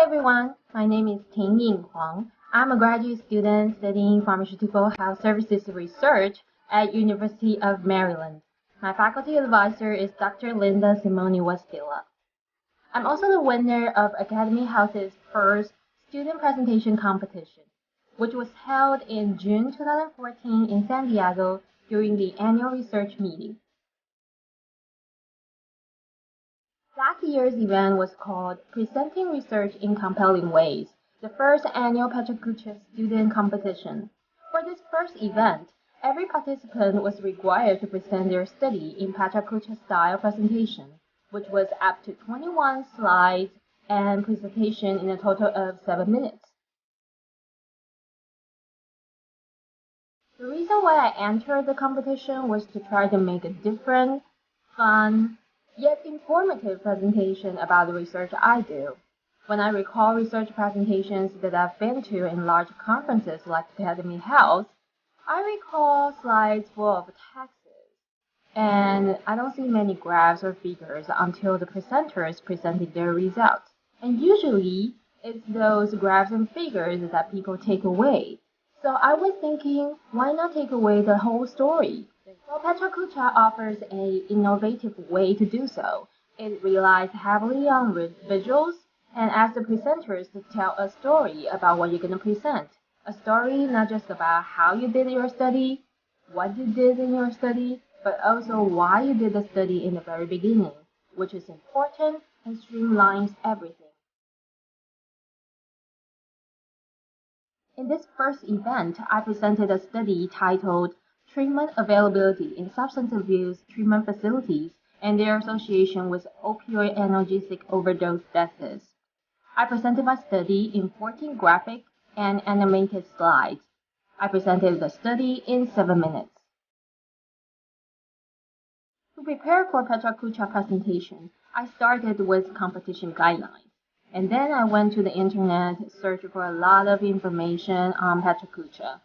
Hi everyone, my name is Ting-Ying Huang. I'm a graduate student studying Pharmaceutical Health Services Research at University of Maryland. My faculty advisor is Dr. Linda Simone Westilla. I'm also the winner of AcademyHealth's first student presentation competition, which was held in June 2014 in San Diego during the annual research meeting. Last year's event was called Presenting Research in Compelling Ways, the first annual Pachacucha student competition. For this first event, every participant was required to present their study in Pachacucha style presentation, which was up to 21 slides and presentation in a total of 7 minutes. The reason why I entered the competition was to try to make a different, fun, yet informative presentation about the research I do. When I recall research presentations that I've been to in large conferences like AcademyHealth, I recall slides full of texts, and I don't see many graphs or figures until the presenters presented their results. And usually, it's those graphs and figures that people take away. So I was thinking, why not take away the whole story? Well, Pachacucha offers an innovative way to do so. It relies heavily on visuals and asks the presenters to tell a story about what you're going to present. A story not just about how you did your study, what you did in your study, but also why you did the study in the very beginning, which is important and streamlines everything. In this first event, I presented a study titled Treatment Availability in Substance Abuse Treatment Facilities and Their Association with Opioid Analgesic Overdose Deaths. I presented my study in 14 graphic and animated slides. I presented the study in 7 minutes. To prepare for Pachacucha presentation, I started with competition guidelines. And then I went to the internet, searched for a lot of information on Pachacucha.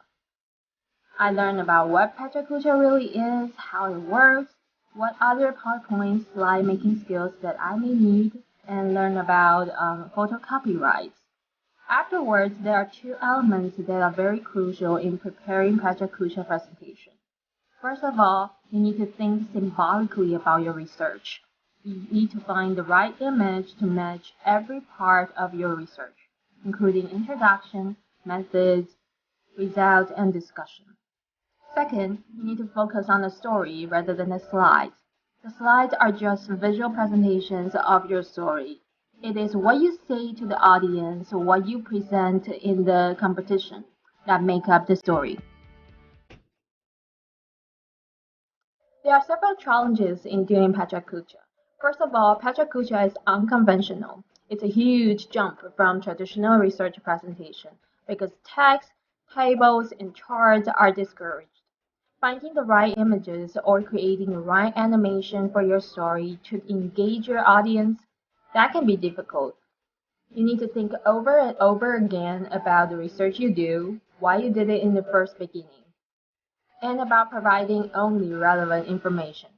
I learned about what Pachacucha really is, how it works, what other PowerPoint slide making skills that I may need, and learn about photocopy rights. Afterwards, there are two elements that are very crucial in preparing Pachacucha presentation. First of all, you need to think symbolically about your research. You need to find the right image to match every part of your research, including introduction, methods, results, and discussion. Second, you need to focus on the story rather than the slides. The slides are just visual presentations of your story. It is what you say to the audience, what you present in the competition, that make up the story. There are several challenges in doing Pachacucha. First of all, Pachacucha is unconventional. It's a huge jump from traditional research presentation because text, tables, and charts are discouraged. Finding the right images or creating the right animation for your story to engage your audience, that can be difficult. You need to think over and over again about the research you do, why you did it in the first beginning, and about providing only relevant information.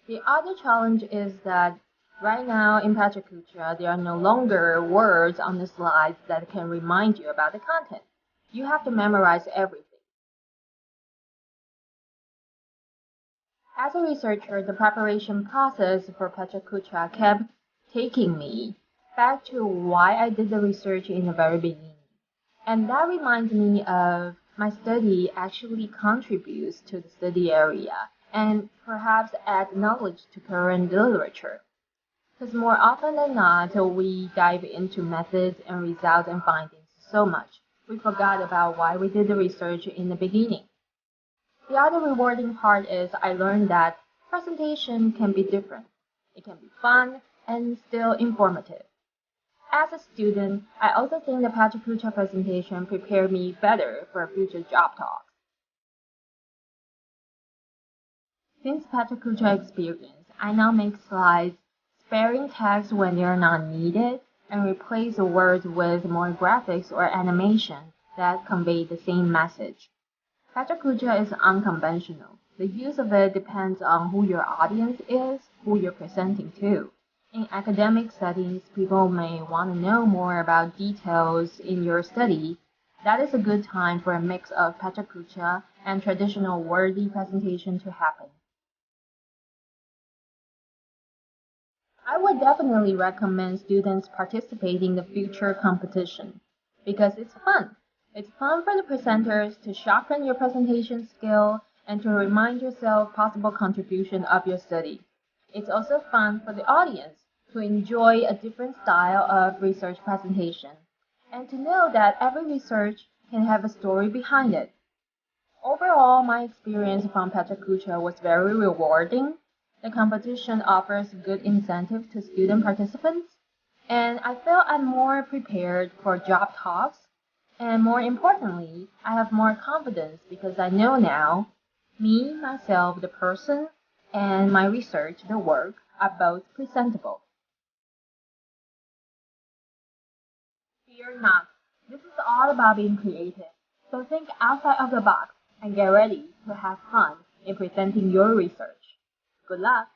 The other challenge is that right now in Pachacucha, there are no longer words on the slides that can remind you about the content. You have to memorize everything. As a researcher, the preparation process for Pachacucha kept taking me back to why I did the research in the very beginning. And that reminds me of my study actually contributes to the study area and perhaps add knowledge to current literature. Because more often than not, we dive into methods and results and findings so much, we forgot about why we did the research in the beginning. The other rewarding part is I learned that presentation can be different. It can be fun and still informative. As a student, I also think the Pachacucha presentation prepared me better for future job talks. Since Pachacucha experience, I now make slides sparing text when they are not needed and replace the words with more graphics or animation that convey the same message. Pachacucha is unconventional. The use of it depends on who your audience is, who you're presenting to. In academic settings, people may want to know more about details in your study. That is a good time for a mix of pachacucha and traditional wordy presentation to happen. I would definitely recommend students participate in the future competition because it's fun. It's fun for the presenters to sharpen your presentation skill and to remind yourself possible contribution of your study. It's also fun for the audience to enjoy a different style of research presentation and to know that every research can have a story behind it. Overall, my experience from Pachacucha was very rewarding. The competition offers good incentive to student participants, and I felt I'm more prepared for job talks. And more importantly, I have more confidence because I know now, me, myself, the person, and my research, the work, are both presentable. Fear not. This is all about being creative. So think outside of the box and get ready to have fun in presenting your research. Good luck!